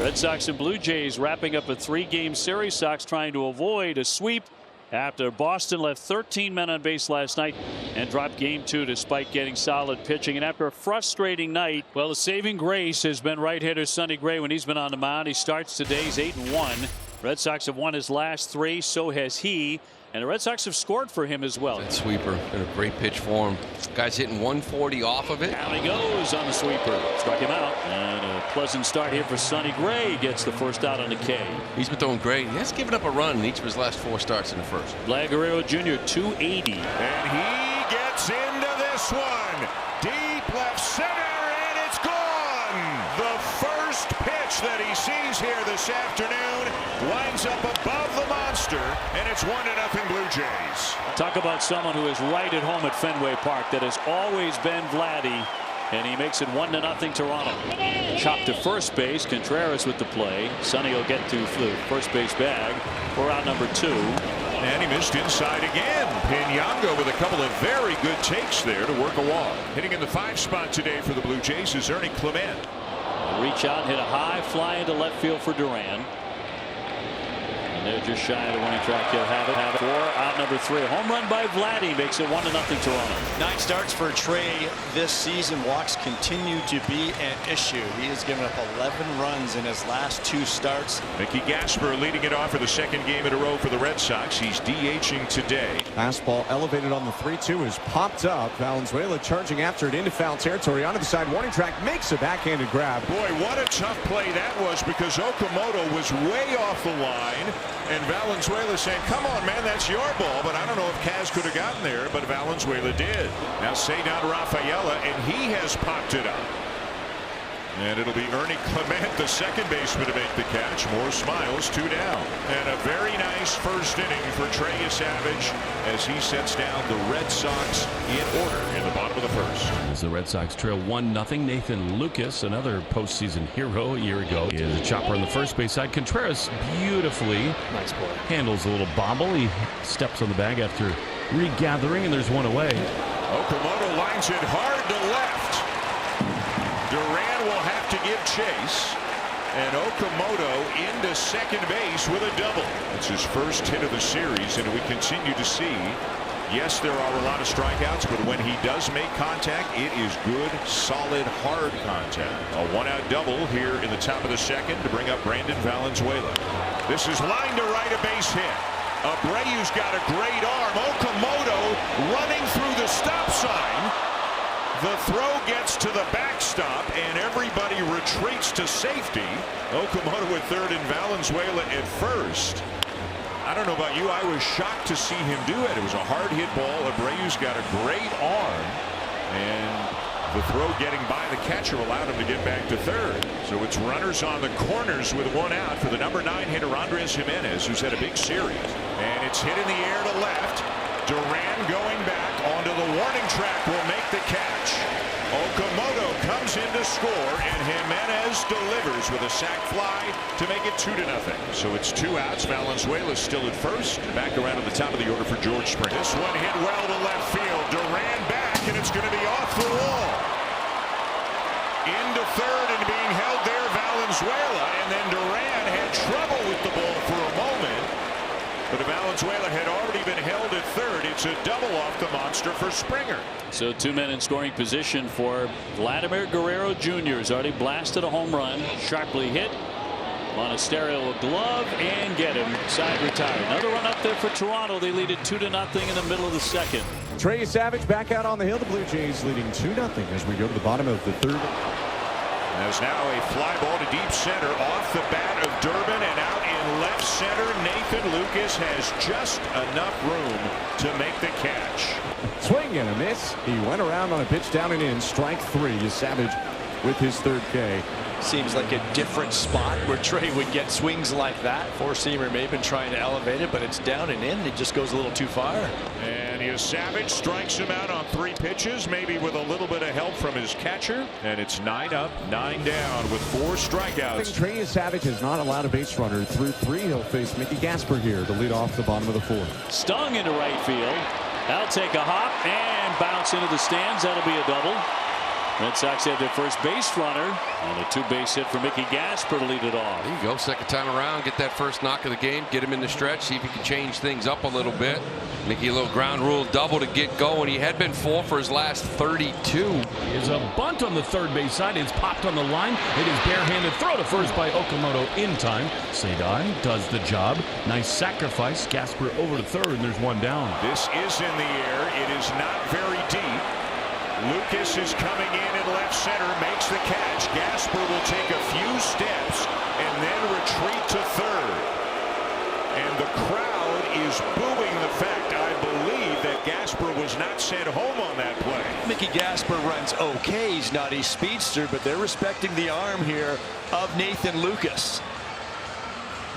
Red Sox and Blue Jays wrapping up a 3-game series. Sox trying to avoid a sweep after Boston left 13 men on base last night and dropped game 2 despite getting solid pitching. And after a frustrating night, well, the saving grace has been right hitter Sonny Gray when he's been on the mound. He starts today's 8-1. Red Sox have won his last 3. So has he. And the Red Sox have scored for him as well. That sweeper, been a great pitch for him. Guy's hitting 140 off of it. Down he goes on the sweeper. Struck him out. And a pleasant start here for Sonny Gray. Gets the first out on the K. He's been throwing great. He has given up a run in each of his last 4 starts in the first. Guerrero Jr. 280. And he gets into this one. Deep left center, and it's gone. The first pitch that he sees here this afternoon winds up above the monster, and it's 1-0 Blue Jays. Talk about someone who is right at home at Fenway Park. That has always been Vladdy, and he makes it 1-0 Toronto. Chopped to first base. Contreras with the play. Sonny will get to the first base bag for out number 2. And he missed inside again. Piñango with a couple of very good takes there to work a walk. Hitting in the 5 spot today for the Blue Jays is Ernie Clement. Reach out and hit a high fly into left field for Duran. And they're just shy of the winning track. They'll have it for out number 3. A home run by Vladdy makes it 1-0 Toronto. 9 starts for Trey this season. Walks continue to be an issue. He has given up 11 runs in his last 2 starts. Mickey Gasper leading it off for the 2nd game in a row for the Red Sox. He's DHing today. Fastball elevated on the 3-2 is popped up. Valenzuela charging after it into foul territory. Onto the side warning track, makes a backhanded grab. Boy, what a tough play that was, because Okamoto was way off the line. And Valenzuela saying, come on, man, that's your ball. But I don't know if Kaz could have gotten there, but Valenzuela did. Now Cedar Rafaela, and he has popped it up. And it'll be Ernie Clement, the second baseman, to make the catch. More smiles, 2 down. And a very nice first inning for Trey Savage as he sets down the Red Sox in order in the bottom of the first. As the Red Sox trail 1-0, Nathan Lucas, another postseason hero a year ago, is a chopper on the first base side. Contreras beautifully handles a little bobble. He steps on the bag after regathering, and there's one away. Okamoto lines it hard to left. Duran will have to give chase, and Okamoto into second base with a double. It's his first hit of the series, and we continue to see, yes, there are a lot of strikeouts, but when he does make contact, it is good, solid, hard contact. A 1-out double here in the top of the 2nd to bring up Brandon Valenzuela. This is line to right, a base hit. Abreu's got a great arm. Okamoto running through the stop sign. The throw gets to the backstop, and everybody retreats to safety. Okamoto at 3rd and Valenzuela at 1st. I don't know about you, I was shocked to see him do it. It was a hard hit ball. Abreu's got a great arm, and the throw getting by the catcher allowed him to get back to 3rd. So it's runners on the corners with 1 out for the number 9 hitter Andres Jimenez, who's had a big series. And it's hit in the air to left. Duran going back onto the warning track will make the catch. Okamoto comes in to score, and Jimenez delivers with a sac fly to make it 2-0. So it's 2 outs. Valenzuela still at 1st. Back around to the top of the order for George Springer. This one hit well to left field. Duran back, and it's going to be off the wall. Into 3rd and being held there, Valenzuela, and then Duran had trouble with the ball for a moment. But Valenzuela had already been held at 3rd. It's a double off the monster for Springer. So 2 men in scoring position for Vladimir Guerrero Jr. has already blasted a home run. Sharply hit. Monasterio glove and get him. Side retired. Another run up there for Toronto. They lead it 2-0 in the middle of the 2nd. Trey Savage back out on the hill. The Blue Jays leading 2-0 as we go to the bottom of the 3rd. There's now a fly ball to deep center off the bat of Durbin, and out in left center, Nathan Lucas has just enough room to make the catch. Swing and a miss. He went around on a pitch down and in. Strike 3 is Savage with his 3rd K. Seems like a different spot where Trey would get swings like that. Four-seamer may have been trying to elevate it, but it's down and in. It just goes a little too far. And here's Savage, strikes him out on 3 pitches, maybe with a little bit of help from his catcher. And it's 9 up, 9 down with 4 strikeouts. Trey Savage has not allowed a base runner through 3. He'll face Mickey Gasper here to lead off the bottom of the 4th. Stung into right field. That'll take a hop and bounce into the stands. That'll be a double. Red Sox have their first base runner and a two-base hit for Mickey Gasper to lead it off. There you go. Second time around, get that first knock of the game, get him in the stretch, see if he can change things up a little bit. Mickey, a little ground rule double to get going. He had been 4 for his last 32. Is a bunt on the third base side. It's popped on the line. It is barehanded throw to first by Okamoto in time. Cedon does the job. Nice sacrifice. Gasper over to third, and there's one down. This is in the air. It is not very deep. Lucas is coming in at left center, makes the catch. Gasper will take a few steps and then retreat to third. And the crowd is booing the fact, I believe, that Gasper was not sent home on that play. Mickey Gasper runs okay. He's not a speedster, but they're respecting the arm here of Nathan Lucas.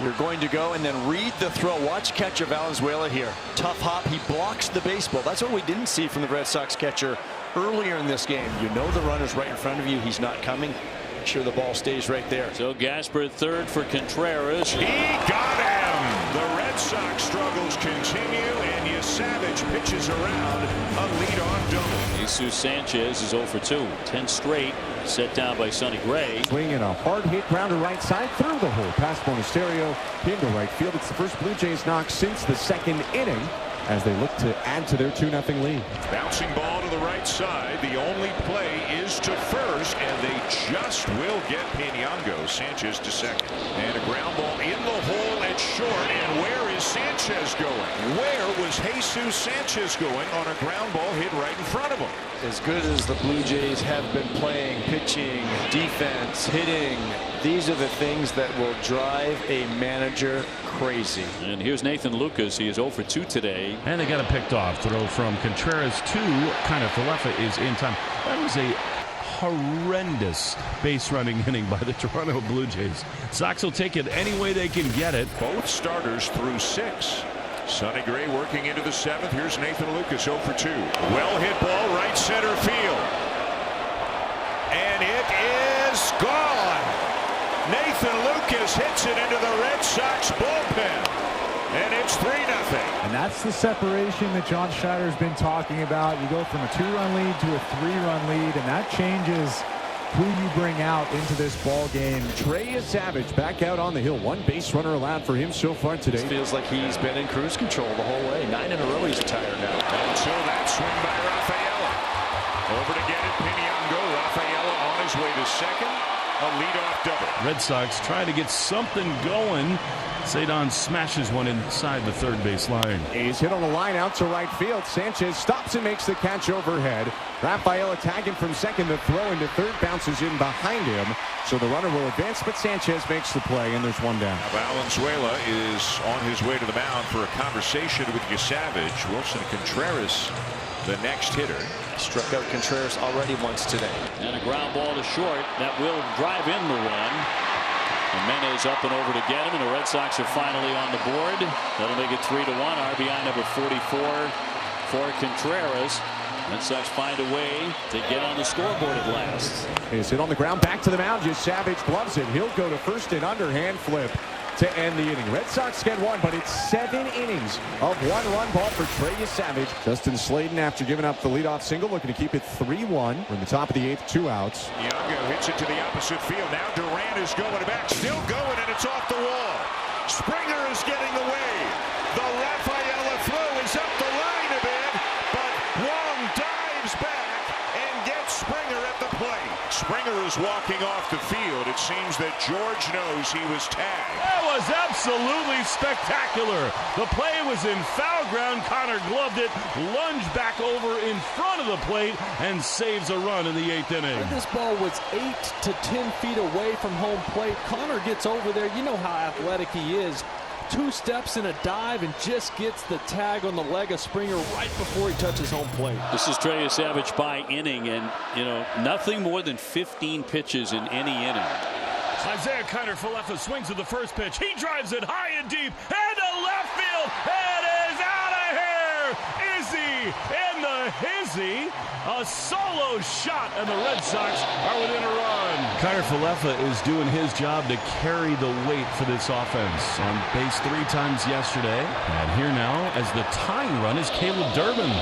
You're going to go and then read the throw. Watch catcher Valenzuela here. Tough hop. He blocks the baseball. That's what we didn't see from the Red Sox catcher earlier in this game. You know the runner's right in front of you. He's not coming. Make sure the ball stays right there. So Gasper at third for Contreras. He got him. The Red Sox struggles continue, and Savage pitches around a lead-off double. Jesus Sanchez is 0 for 2. 10 straight. Set down by Sonny Gray. Swinging a hard hit ground to right side through the hole. Past Monasterio into right field. It's the first Blue Jays knock since the second inning as they look to add to their 2-0 lead. Bouncing ball to the right side. The only play is to first, and they just will get Piñango. Sanchez to second. And a ground ball in the hole at short. And where is Sanchez going? Where was Jesus Sanchez going on a ground ball hit right in front of him? As good as the Blue Jays have been playing, pitching, defense, hitting, these are the things that will drive a manager crazy. And here's Nathan Lucas. He is 0 for 2 today. And they got a picked off throw from Contreras to Falefa is in time. That was a horrendous base running inning by the Toronto Blue Jays. Sox will take it any way they can get it. Both starters through 6. Sonny Gray working into the 7th. Here's Nathan Lucas 0 for 2. Well hit ball right center field. And it is gone. Nathan Lucas hits it into the Red Sox bullpen. And it's 3-0. And that's the separation that John Schneider's been talking about. You go from a 2-run lead to a 3-run lead, and that changes who you bring out into this ball game. Trey Savage back out on the hill. 1 base runner allowed for him so far today. It feels like he's been in cruise control the whole way. 9 in a row he's retired now. Until that swing by Rafaela. Over to get it, Piñango. Rafaela on his way to second. A leadoff double. Red Sox trying to get something going. Cedon smashes one inside the third base line. He's hit on the line out to right field. Sanchez stops and makes the catch overhead. Rafaela tagging from second. The throw into third bounces in behind him. So the runner will advance, but Sanchez makes the play, and there's one down. Valenzuela is on his way to the mound for a conversation with Savage. Wilson Contreras, the next hitter. Struck out Contreras already once today. And a ground ball to short. That will drive in the run. Jimenez up and over to get him, and the Red Sox are finally on the board. That'll make it 3-1. RBI number 44 for Contreras. Red Sox find a way to get on the scoreboard at last. He's hit on the ground, back to the mound. Savage gloves it. He'll go to first and underhand flip to end the inning. Red Sox get 1, but it's 7 innings of 1-run ball for Trey Savage. Justin Slayton, after giving up the leadoff single, looking to keep it 3-1. We're in the top of the 8th, 2 outs. Piñango hits it to the opposite field. Now Duran is going back, still going, and it's off the wall. Springer is getting away. The Rafaela throw is up the line a bit, but Wong dives back and gets Springer at the plate. Springer is walking off the field. It seems that George knows he was tagged. That was absolutely spectacular. The play was in foul ground. Connor gloved it, lunged back over in front of the plate, and saves a run in the 8th inning. This ball was 8 to 10 feet away from home plate. Connor gets over there. You know how athletic he is. 2 steps in a dive and just gets the tag on the leg of Springer right before he touches home plate. This is Trey Savage by inning, and nothing more than 15 pitches in any inning. Isaiah Falefa swings at the first pitch. He drives it high and deep and to left field. It is out of here. Izzy in the hizzy. A solo shot, and the Red Sox are within a run. Falefa is doing his job to carry the weight for this offense. On base 3 times yesterday. And here now, as the tying run, is Caleb Durbin. 1-0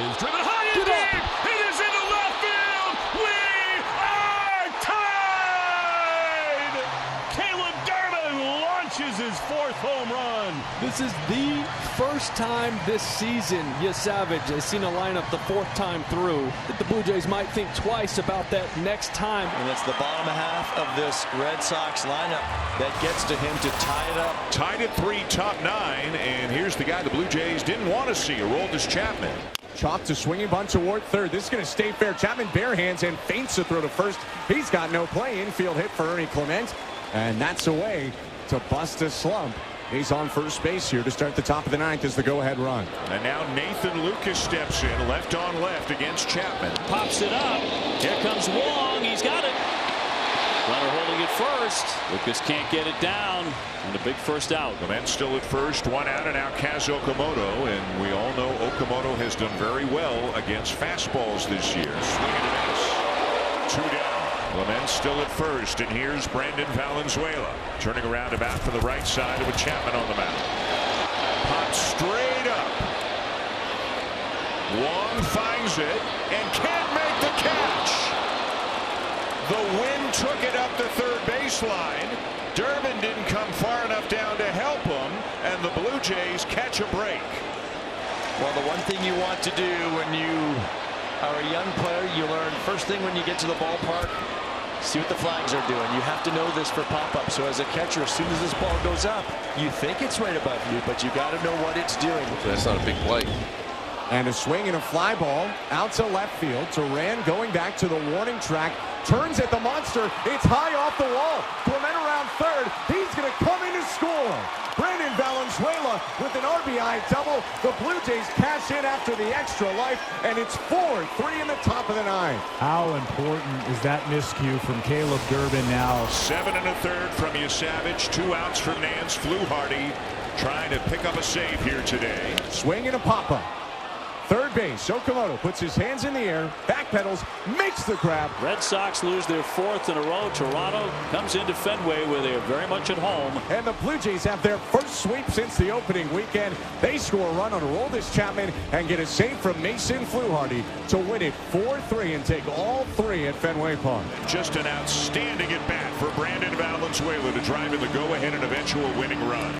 is driven high and deep. It is into left field. This is the first time this season Savage has seen a lineup the fourth time through that the Blue Jays might think twice about that next time. And it's the bottom half of this Red Sox lineup that gets to him to tie it up. Tied at 3, top 9, and here's the guy the Blue Jays didn't want to see, Aroldis Chapman. Chopped a swinging bunt toward third. This is going to stay fair. Chapman bare hands and feints to throw to first. He's got no play. Infield hit for Ernie Clement, and that's a way to bust a slump. He's on first base here to start the top of the 9th as the go-ahead run. And now Nathan Lucas steps in, left on left against Chapman. Pops it up. Here comes Wong. He's got it. Runner holding it first. Lucas can't get it down. And a big first out. Clement still at first, 1 out, and now Kaz Okamoto. And we all know Okamoto has done very well against fastballs this year. Swing and a miss. 2 down. Clement still at first, and here's Brandon Valenzuela turning around about for the right side with Chapman on the mound. Popped straight up. Wong finds it and can't make the catch. The wind took it up the third baseline. Durbin didn't come far enough down to help him, and the Blue Jays catch a break. Well, the one thing you want to do when you are a young player, you learn first thing when you get to the ballpark, see what the flags are doing. You have to know this for pop-up. So as a catcher, as soon as this ball goes up, you think it's right above you, but you got to know what it's doing. That's not a big play. And a swing and a fly ball out to left field. Duran going back to the warning track. Turns at the monster. It's high off the wall. Clement around third. He's going to come in to score. Brandon Valenzuela with an RBI double. The Blue Jays cash in after the extra life, and it's 4-3 in the top of the 9th. How important is that miscue from Caleb Durbin now? 7 1/3 from Savage. 2 outs from Nance. Fluharty trying to pick up a save here today. Swing and a pop-up. Third base, Okamoto puts his hands in the air, backpedals, makes the grab. Red Sox lose their 4th in a row. Toronto comes into Fenway where they are very much at home. And the Blue Jays have their first sweep since the opening weekend. They score a run on Aroldis Chapman and get a save from Mason Fluharty to win it 4-3 and take all 3 at Fenway Park. Just an outstanding at bat for Brandon Valenzuela to drive in the go-ahead and eventual winning run.